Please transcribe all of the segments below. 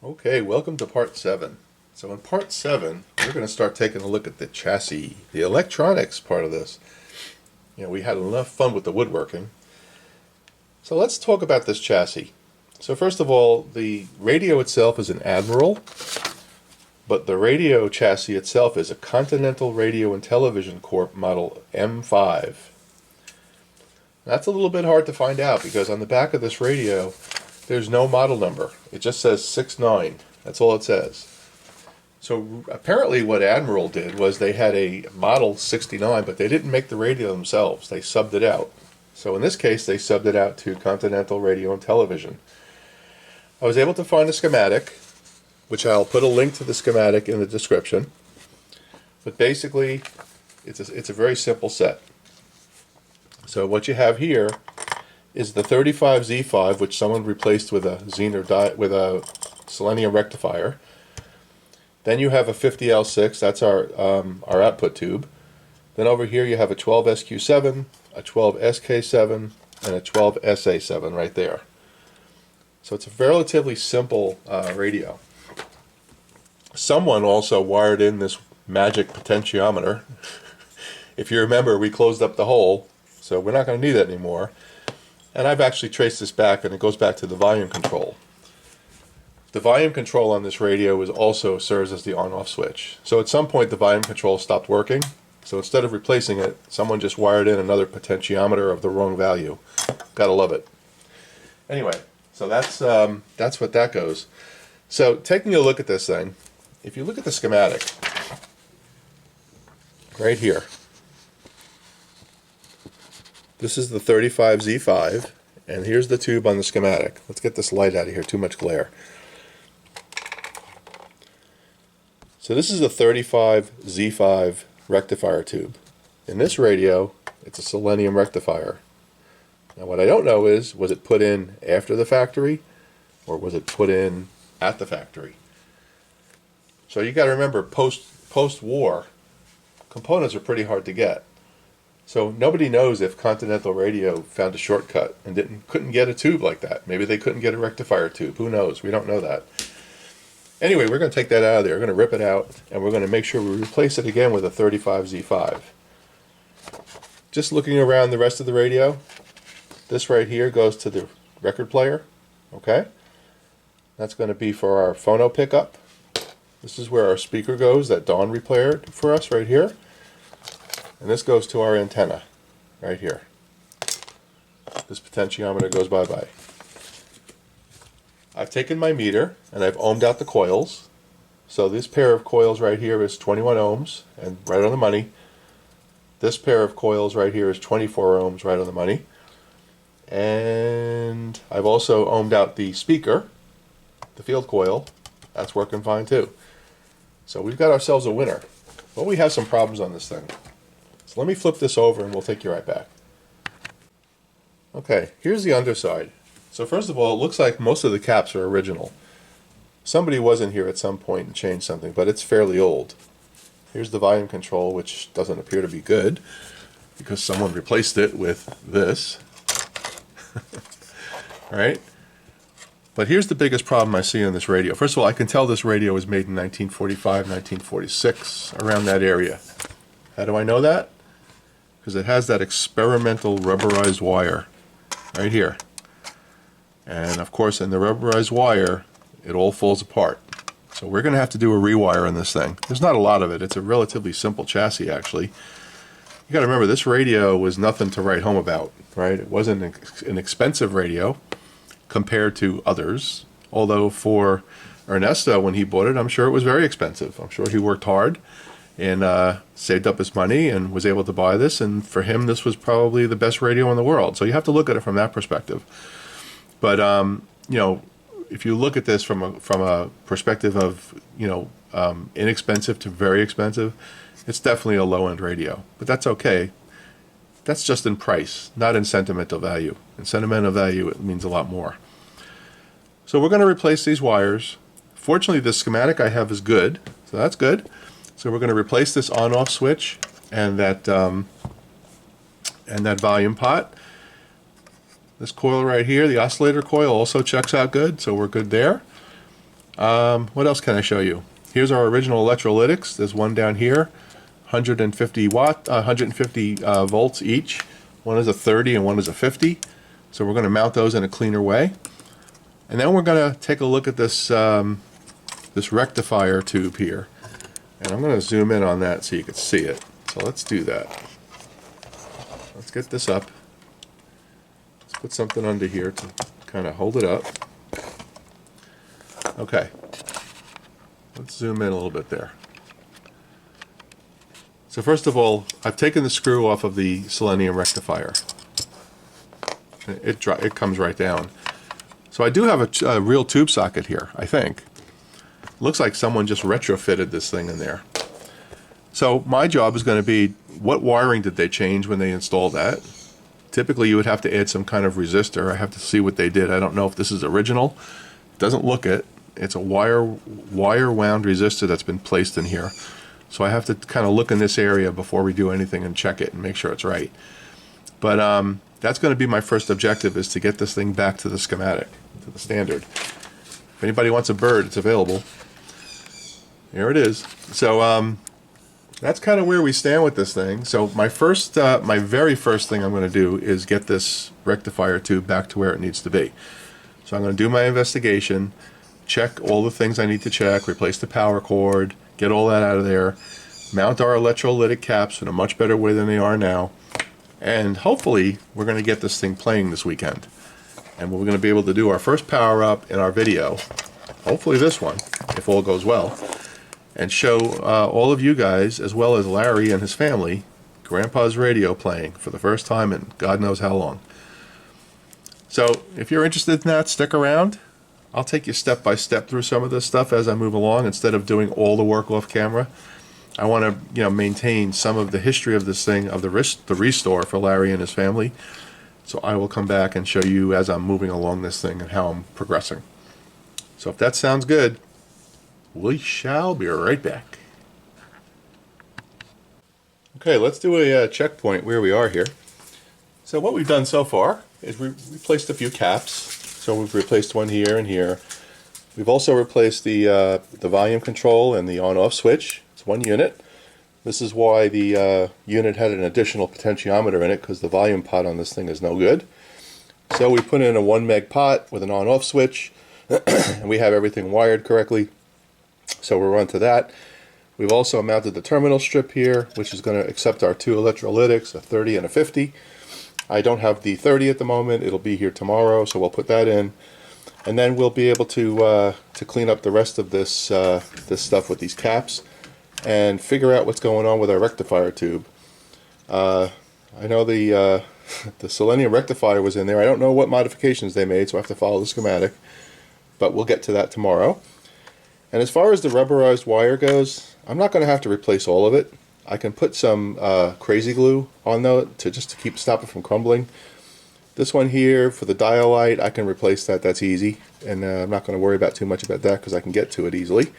Okay, welcome to part 7. So in part 7, we're going to start taking a look at the chassis, the electronics part of this. We had enough fun with the woodworking. So let's talk about this chassis. So first of all, the radio itself is an Admiral, but the radio chassis itself is a Continental Radio and Television Corp model M5. That's a little bit hard to find out because on the back of this radio, there's no model number. It just says 69. That's all it says. So apparently what Admiral did was they had a model 69, but they didn't make the radio themselves. They subbed it out. So in this case, they subbed it out to Continental Radio and Television. I was able to find a schematic, which I'll put a link to the schematic in the description. But basically, it's a very simple set. So what you have here is the 35Z5, which someone replaced with a with a selenium rectifier. Then you have a 50L6, that's our output tube. Then over here you have a 12SQ7, a 12SK7, and a 12SA7 right there. So it's a relatively simple radio. Someone also wired in this magic potentiometer. If you remember, we closed up the hole, so we're not going to need that anymore. And I've actually traced this back, and it goes back to the volume control. The volume control on this radio also serves as the on-off switch. So at some point the volume control stopped working. So instead of replacing it, someone just wired in another potentiometer of the wrong value. Gotta love it. Anyway, so that's what that goes. So taking a look at this thing, if you look at the schematic, right here, this is the 35Z5, and here's the tube on the schematic. Let's get this light out of here, too much glare. So this is a 35Z5 rectifier tube. In this radio, it's a selenium rectifier. Now what I don't know is, was it put in after the factory, or was it put in at the factory? So you got to remember, post-war, components are pretty hard to get. So nobody knows if Continental Radio found a shortcut and couldn't get a tube like that. Maybe they couldn't get a rectifier tube. Who knows? We don't know that. Anyway, we're going to take that out of there. We're going to rip it out, and we're going to make sure we replace it again with a 35Z5. Just looking around the rest of the radio, this right here goes to the record player. Okay? That's going to be for our phono pickup. This is where our speaker goes that Dawn repaired for us right here. And this goes to our antenna, right here. This potentiometer goes bye-bye. I've taken my meter, and I've ohmed out the coils. So this pair of coils right here is 21 ohms, and right on the money. This pair of coils right here is 24 ohms, right on the money. And I've also ohmed out the speaker, the field coil. That's working fine too. So we've got ourselves a winner. But we have some problems on this thing. So let me flip this over and we'll take you right back. Okay, here's the underside. So first of all, it looks like most of the caps are original. Somebody was in here at some point and changed something, but it's fairly old. Here's the volume control, which doesn't appear to be good because someone replaced it with this. All right? But here's the biggest problem I see on this radio. First of all, I can tell this radio was made in 1945, 1946, around that area. How do I know that? Because it has that experimental rubberized wire right here. And of course, in the rubberized wire, it all falls apart. So we're going to have to do a rewire on this thing. There's not a lot of it. It's a relatively simple chassis, actually. You got to remember, this radio was nothing to write home about, right? It wasn't an expensive radio compared to others. Although for Ernesto, when he bought it, I'm sure it was very expensive. I'm sure he worked hard and saved up his money and was able to buy this. And for him, this was probably the best radio in the world. So you have to look at it from that perspective. But if you look at this from a perspective of inexpensive to very expensive, it's definitely a low-end radio. But that's okay. That's just in price, not in sentimental value. In sentimental value, it means a lot more. So we're going to replace these wires. Fortunately, the schematic I have is good, so that's good. So we're going to replace this on-off switch and that volume pot. This coil right here, the oscillator coil, also checks out good, so we're good there. What else can I show you? Here's our original electrolytics. There's one down here, 150 volts each. One is a 30 and one is a 50. So we're going to mount those in a cleaner way. And then we're going to take a look at this this rectifier tube here. And I'm going to zoom in on that so you can see it. So let's do that. Let's get this up. Let's put something under here to kind of hold it up. Okay. Let's zoom in a little bit there. So first of all, I've taken the screw off of the selenium rectifier. It comes right down. So I do have a real tube socket here, I think. Looks like someone just retrofitted this thing in there. So my job is going to be, what wiring did they change when they installed that? Typically you would have to add some kind of resistor. I have to see what they did. I don't know if this is original. It doesn't look it. It's a wire wound resistor that's been placed in here. So I have to kind of look in this area before we do anything and check it and make sure it's right. But that's going to be my first objective, is to get this thing back to the schematic, to the standard. If anybody wants a bird, it's available. Here it is. So that's kind of where we stand with this thing. So my very first thing I'm going to do is get this rectifier tube back to where it needs to be. So I'm going to do my investigation, check all the things I need to check, replace the power cord, get all that out of there, mount our electrolytic caps in a much better way than they are now, and hopefully we're going to get this thing playing this weekend. And we're going to be able to do our first power up in our video, hopefully this one, if all goes well, and show all of you guys, as well as Larry and his family, Grandpa's radio playing for the first time in God knows how long. So if you're interested in that, stick around. I'll take you step by step through some of this stuff as I move along, instead of doing all the work off camera. I want to, maintain some of the history of this thing, of the restore for Larry and his family. So I will come back and show you as I'm moving along this thing and how I'm progressing. So if that sounds good, we shall be right back. Okay, let's do a checkpoint where we are here. So what we've done so far is we've replaced a few caps. So we've replaced one here and here. We've also replaced the volume control and the on-off switch. It's one unit. This is why the unit had an additional potentiometer in it, because the volume pot on this thing is no good. So we put in a 1 meg pot with an on-off switch, and we have everything wired correctly. So we're on to that. We've also mounted the terminal strip here, which is going to accept our two electrolytics, a 30 and a 50. I don't have the 30 at the moment. It'll be here tomorrow, so we'll put that in. And then we'll be able to clean up the rest of this this stuff with these caps and figure out what's going on with our rectifier tube. I know the the selenium rectifier was in there. I don't know what modifications they made, so I have to follow the schematic. But we'll get to that tomorrow. And as far as the rubberized wire goes, I'm not going to have to replace all of it. I can put some crazy glue on though to stop it from crumbling. This one here for the dial light, I can replace that. That's easy, and I'm not going to worry about too much about that because I can get to it easily.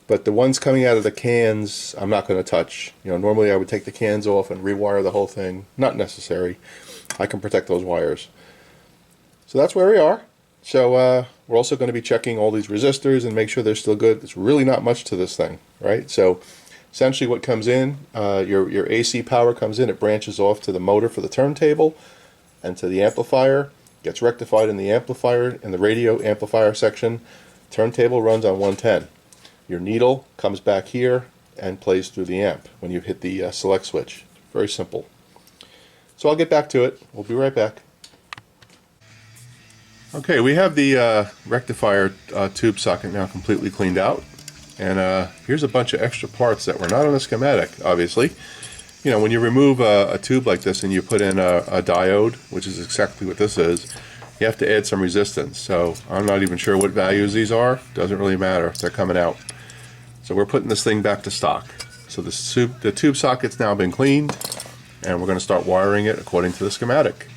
But the ones coming out of the cans, I'm not going to touch. Normally I would take the cans off and rewire the whole thing. Not necessary. I can protect those wires. So that's where we are. So we're also going to be checking all these resistors and make sure they're still good. There's really not much to this thing, right? So essentially what comes in, your AC power comes in, it branches off to the motor for the turntable and to the amplifier, gets rectified in the amplifier, in the radio amplifier section. Turntable runs on 110. Your needle comes back here and plays through the amp when you hit the select switch. Very simple. So I'll get back to it. We'll be right back. Okay, we have the rectifier tube socket now completely cleaned out. And here's a bunch of extra parts that were not on the schematic, obviously. When you remove a tube like this and you put in a diode, which is exactly what this is, you have to add some resistance. So I'm not even sure what values these are. Doesn't really matter. They're coming out. So we're putting this thing back to stock. So the tube socket's now been cleaned, and we're going to start wiring it according to the schematic.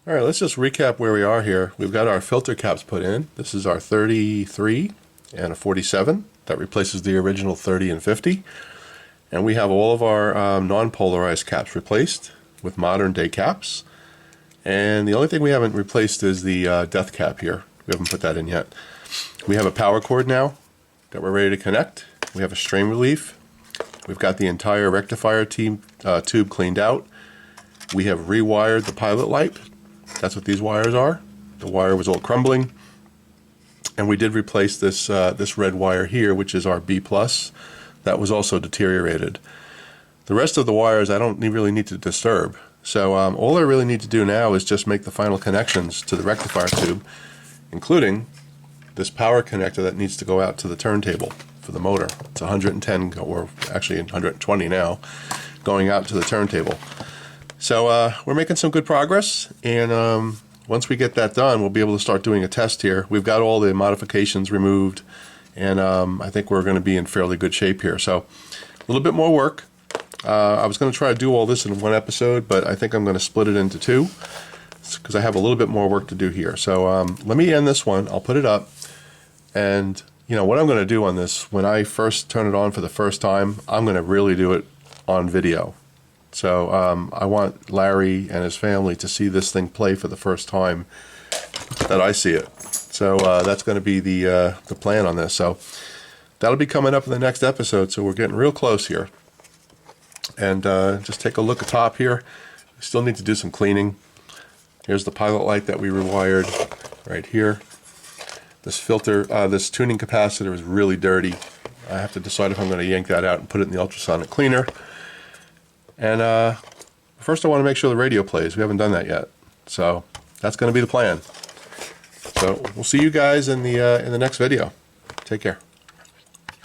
Alright, let's just recap where we are here. We've got our filter caps put in. This is our 33 and a 47. That replaces the original 30 and 50. And we have all of our non-polarized caps replaced with modern day caps. And the only thing we haven't replaced is the death cap here. We haven't put that in yet. We have a power cord now that we're ready to connect. We have a strain relief. We've got the entire rectifier tube cleaned out. We have rewired the pilot light. That's what these wires are. The wire was all crumbling. And we did replace this red wire here, which is our B+. That was also deteriorated. The rest of the wires I don't really need to disturb. So all I really need to do now is just make the final connections to the rectifier tube, including this power connector that needs to go out to the turntable for the motor. It's 110, or actually 120 now, going out to the turntable. So we're making some good progress, and once we get that done, we'll be able to start doing a test here. We've got all the modifications removed, and I think we're going to be in fairly good shape here. So a little bit more work. I was going to try to do all this in one episode, but I think I'm going to split it into two because I have a little bit more work to do here. So let me end this one. I'll put it up, and what I'm going to do on this, when I first turn it on for the first time, I'm going to really do it on video. So I want Larry and his family to see this thing play for the first time that I see it. So that's going to be the plan on this. So that'll be coming up in the next episode. So we're getting real close here. And just take a look at top here. We still need to do some cleaning. Here's the pilot light that we rewired right here. This filter, this tuning capacitor is really dirty. I have to decide if I'm going to yank that out and put it in the ultrasonic cleaner. And first I want to make sure the radio plays. We haven't done that yet. So that's going to be the plan. So we'll see you guys in the next video. Take care.